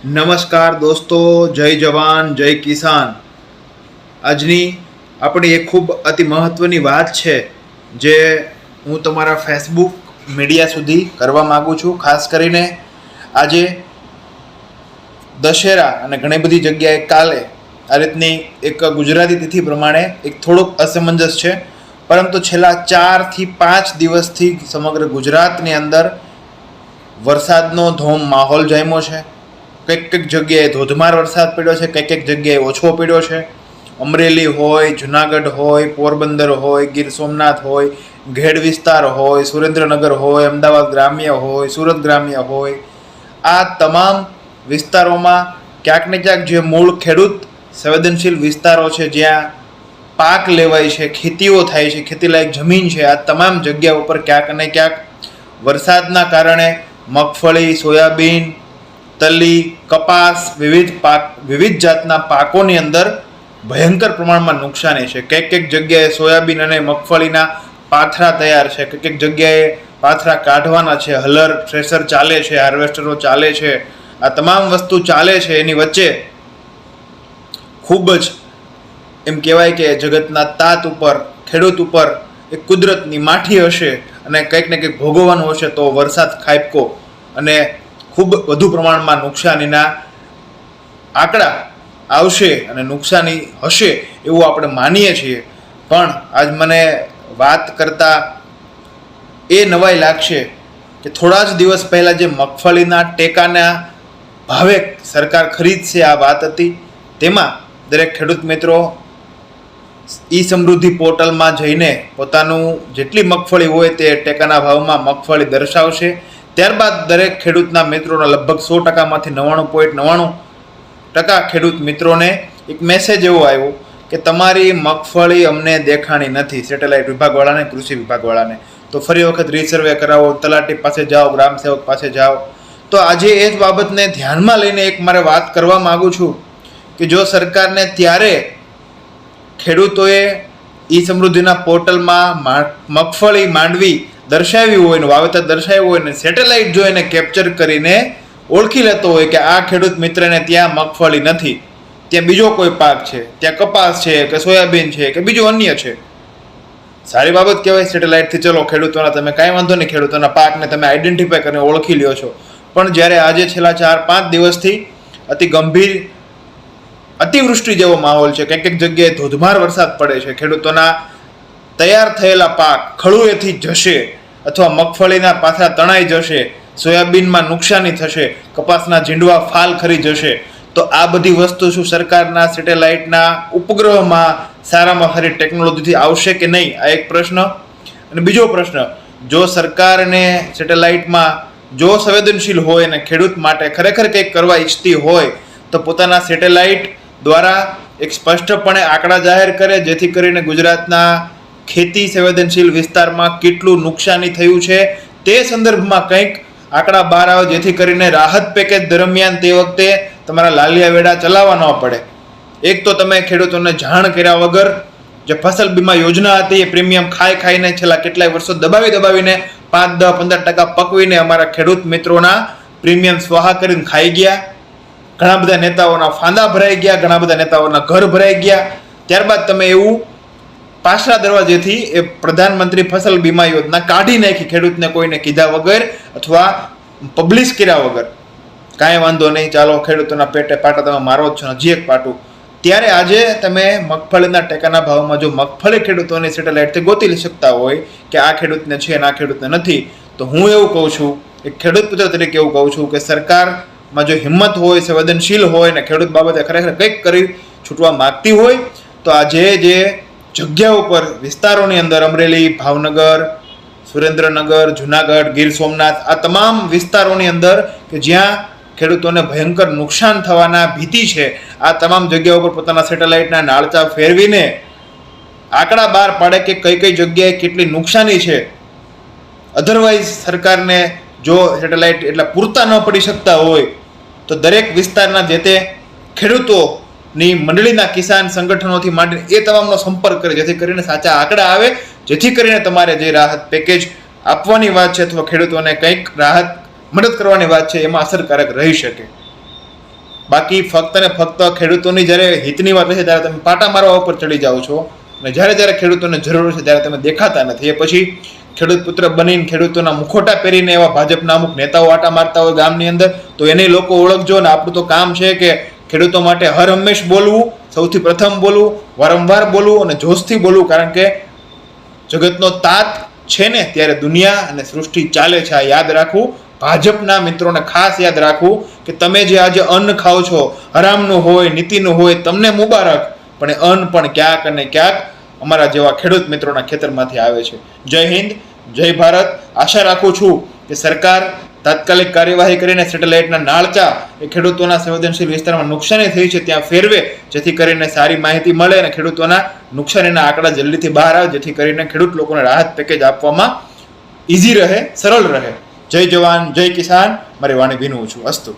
નમસ્કાર દોસ્તો, જય જવાન જય કિસાન. આજની આપણી એક ખૂબ અતિ મહત્ત્વની વાત છે જે હું તમારા ફેસબુક મીડિયા સુધી કરવા માગું છું. ખાસ કરીને આજે દશેરા અને ઘણી બધી જગ્યાએ કાલે આ રીતની એક ગુજરાતી તિથિ પ્રમાણે એક થોડુંક અસમંજસ છે, પરંતુ છેલ્લા 4 થી 5 દિવસથી સમગ્ર ગુજરાતની અંદર વરસાદનો ધોમ માહોલ જામ્યો છે. કંઈક જગ્યાએ ધોધમાર વરસાદ પડ્યો છે, કંઈક જગ્યાએ ઓછો પડ્યો છે. અમરેલી હોય, જુનાગઢ હોય, પોરબંદર હોય, ગીર સોમનાથ હોય, ઘેડ વિસ્તાર હોય, સુરેન્દ્રનગર હોય, અમદાવાદ ગ્રામ્ય હોય, સુરત ગ્રામ્ય હોય, આ તમામ વિસ્તારોમાં ક્યાંક ને ક્યાંક જે મૂળ ખેડૂત સંવેદનશીલ વિસ્તારો છે, જ્યાં પાક લેવાય છે, ખેતીઓ થાય છે, ખેતીલાયક જમીન છે, આ તમામ જગ્યા ઉપર ક્યાંક ને ક્યાંક વરસાદના કારણે મગફળી, સોયાબીન, તલી, કપાસ, વિવિધ જાતના પાકોની અંદર ભયંકર પ્રમાણમાં નુકસાની છે. કંઈક જગ્યાએ સોયાબીન અને મગફળીના પાથરા તૈયાર છે, કંઈક જગ્યાએ પાથરા કાઢવાના છે, હલર થ્રેશર ચાલે છે, હાર્વેસ્ટરો ચાલે છે. આ તમામ વસ્તુ ચાલે છે, એની વચ્ચે ખૂબ જ એમ કહેવાય કે જગતના તાત ઉપર, ખેડૂત ઉપર એક કુદરતની માઠી હશે અને કંઈક ને કંઈક ભોગવવાનું હશે તો વરસાદ ખાબકો અને ખૂબ વધુ પ્રમાણમાં નુકસાનીના આંકડા આવશે અને નુકસાની હશે એવું આપણે માનીએ છીએ. પણ આજ મને વાત કરતાં એ નવાઈ લાગશે કે થોડા જ દિવસ પહેલાં જે મગફળીના ટેકાના ભાવે સરકાર ખરીદશે આ વાત હતી, તેમાં દરેક ખેડૂત મિત્રો ઈ સમૃદ્ધિ પોર્ટલમાં જઈને પોતાનું જેટલી મગફળી હોય તે ટેકાના ભાવમાં મગફળી દર્શાવશે. ત્યારબાદ દરેક ખેડૂતના મિત્રોના લગભગ 100%માંથી 99.99% ખેડૂત મિત્રોને એક મેસેજ એવો આવ્યો કે તમારી મગફળી અમને દેખાણી નથી, સેટેલાઇટ વિભાગવાળાને, કૃષિ વિભાગવાળાને. તો ફરી વખત રીસર્વે કરાવો, તલાટી પાસે જાઓ, ગ્રામ સેવક પાસે જાઓ. તો આજે એ જ બાબતને ધ્યાનમાં લઈને એક મારે વાત કરવા માગું છું કે જો સરકારને ત્યારે ખેડૂતોએ ઈ સમૃદ્ધિના પોર્ટલમાં મગફળી માંડવી દર્શાવ્યું હોય ને વાવેતર દર્શાવ્યું હોય ને સેટેલાઇટ જો એને કેપ્ચર કરીને ઓળખી લેતો હોય કે આ ખેડૂત મિત્રને ત્યાં મગફળી નથી, ત્યાં બીજો કોઈ પાક છે, ત્યાં કપાસ છે કે સોયાબીન છે કે બીજું અન્ય છે, સારી બાબત કહેવાય. સેટેલાઇટથી ચલો ખેડૂતોના તમે કાંઈ વાંધો નહીં, ખેડૂતોના પાકને તમે આઈડેન્ટિફાય કરીને ઓળખી લ્યો છો. પણ જ્યારે આજે છેલ્લા 4-5 દિવસથી અતિ ગંભીર અતિવૃષ્ટિ જેવો માહોલ છે, કંઈક જગ્યાએ ધોધમાર વરસાદ પડે છે, ખેડૂતોના તૈયાર થયેલા પાક ખળુએથી જશે અથવા મગફળીના પાથરા તણાઈ જશે, સોયાબીનમાં નુકસાની થશે, કપાસના ઝીંડવા ફાલ ખરી જશે. તો આ બધી વસ્તુ શું સરકારના સેટેલાઇટના ઉપગ્રહમાં સારામાં સારી ટેકનોલોજીથી આવશે કે નહીં, આ એક પ્રશ્ન. અને બીજો પ્રશ્ન, જો સરકારને સેટેલાઇટમાં જો સંવેદનશીલ હોય અને ખેડૂત માટે ખરેખર કંઈક કરવા ઈચ્છતી હોય તો પોતાના સેટેલાઇટ દ્વારા એક સ્પષ્ટપણે આંકડા જાહેર કરે, જેથી કરીને ગુજરાતના ખેતી સંવેદનશીલ વિસ્તારમાં કેટલું નુકસાની થયું છે તે સંદર્ભમાં કંઈક આંકડા બહાર આવે, જેથી કરીને રાહત પેકેજ દરમિયાન તે વખતે તમારા લાલિયા વેડા ચલાવવા ન પડે. એક તો તમે ખેડૂતોને જાણ કર્યા વગર જે ફસલ બીમા યોજના હતી એ પ્રીમિયમ ખાઈને છેલ્લા કેટલાય વર્ષો દબાવીને 5-10-15% પકવીને અમારા ખેડૂત મિત્રોના પ્રીમિયમ સ્વાહા કરીને ખાઈ ગયા. ઘણા બધા નેતાઓના ફાંદા ભરાઈ ગયા, ઘણા બધા નેતાઓના ઘર ભરાઈ ગયા. ત્યારબાદ તમે એવું પાછલા દરવાજેથી એ પ્રધાનમંત્રી ફસલ બીમા યોજના કાઢી નાખી, ખેડૂતને કોઈને કીધા વગર અથવા પબ્લિશ કર્યા વગર. કાંઈ વાંધો નહીં, ચાલો ખેડૂતોના પેટે પાટા તમે મારો જ છો, હજી એક પાટું. ત્યારે આજે તમે મગફળીના ટેકાના ભાવમાં જો મગફળી ખેડૂતોની સેટેલાઇટથી ગોતી શકતા હોય કે આ ખેડૂતને છે અને આ ખેડૂતને નથી, તો હું એવું કહું છું, એક ખેડૂત પુત્ર તરીકે એવું કહું છું કે સરકારમાં જો હિંમત હોય, સંવેદનશીલ હોય ને ખેડૂત બાબતે ખરેખર કંઈક કરી છૂટવા માગતી હોય તો આજે જે જગ્યા ઉપર વિસ્તારોની અંદર અમરેલી, ભાવનગર, સુરેન્દ્રનગર, જુનાગઢ, ગીર સોમનાથ, આ તમામ વિસ્તારોની અંદર કે જ્યાં ખેડૂતોને ભયંકર નુકસાન થવાના ભીતિ છે, આ તમામ જગ્યા ઉપર પોતાના સેટેલાઇટના નાળચા ફેરવીને આંકડા બહાર પાડે કે કઈ જગ્યાએ કેટલી નુકસાની છે. અધરવાઇઝ સરકારને જો સેટેલાઇટ એટલા પૂરતા ન પડી શકતા હોય તો દરેક વિસ્તારના જે તે ખેડૂતોની મંડળીના કિસાન સંગઠનોથી માંડીને એ તમામનો સંપર્ક કરે, જેથી કરીને સાચા આંકડા આવે, જેથી કરીને તમારે જે રાહત પેકેજ આપવાની વાત છે અથવા ખેડૂતોને કંઈક રાહત મદદ કરવાની વાત છે એમાં અસરકારક રહી શકે. બાકી ફક્ત ને ફક્ત ખેડૂતોની જ્યારે હિતની વાત છે ત્યારે તમે પાટા મારવા ઉપર ચડી જાઓ છો અને જ્યારે ખેડૂતોને જરૂર છે ત્યારે તમે દેખાતા નથી. એ પછી ખેડૂત પુત્ર બનીને ખેડૂતોના મુખોટા પહેરીને એવા ભાજપના અમુક નેતાઓ આટા મારતા હોય ગામની અંદર, તો એને લોકો ઓળખજો. ને આપણું તો કામ છે કે ખેડૂતો માટે હર હંમેશ બોલવું, સૌથી પ્રથમ બોલવું, વારંવાર બોલવું અને જોશથી બોલવું, કારણ કે જગતનો તાત છે ને ત્યારે દુનિયા અને સૃષ્ટિ ચાલે છે. આ યાદ રાખવું. ભાજપના મિત્રોને ખાસ યાદ રાખવું કે તમે જે આજે અન્ન ખાઓ છો, હરામનું હોય, નીતિનું હોય, તમને મુબારક, પણ એ અન્ન પણ ક્યાંક અને ક્યાંક અમારા જેવા ખેડૂત મિત્રોના ખેતરમાંથી આવે છે. જય હિન્દ, જય ભારત. આશા રાખું છું કે સરકાર તાત્કાલિક કાર્યવાહી કરીને સેટેલાઇટના નાળચા એ ખેડૂતોના સંવેદનશીલ વિસ્તારમાં નુકસાની થઈ છે ત્યાં ફેરવે, જેથી કરીને સારી માહિતી મળે અને ખેડૂતોના નુકસાનીના આંકડા જલ્દીથી બહાર આવે, જેથી કરીને ખેડૂત લોકોને રાહત પેકેજ આપવામાં ઇઝી રહે, સરળ રહે. જય જવાન, જય કિસાન. મારી વાણી ભીનું છું. અસ્તુ.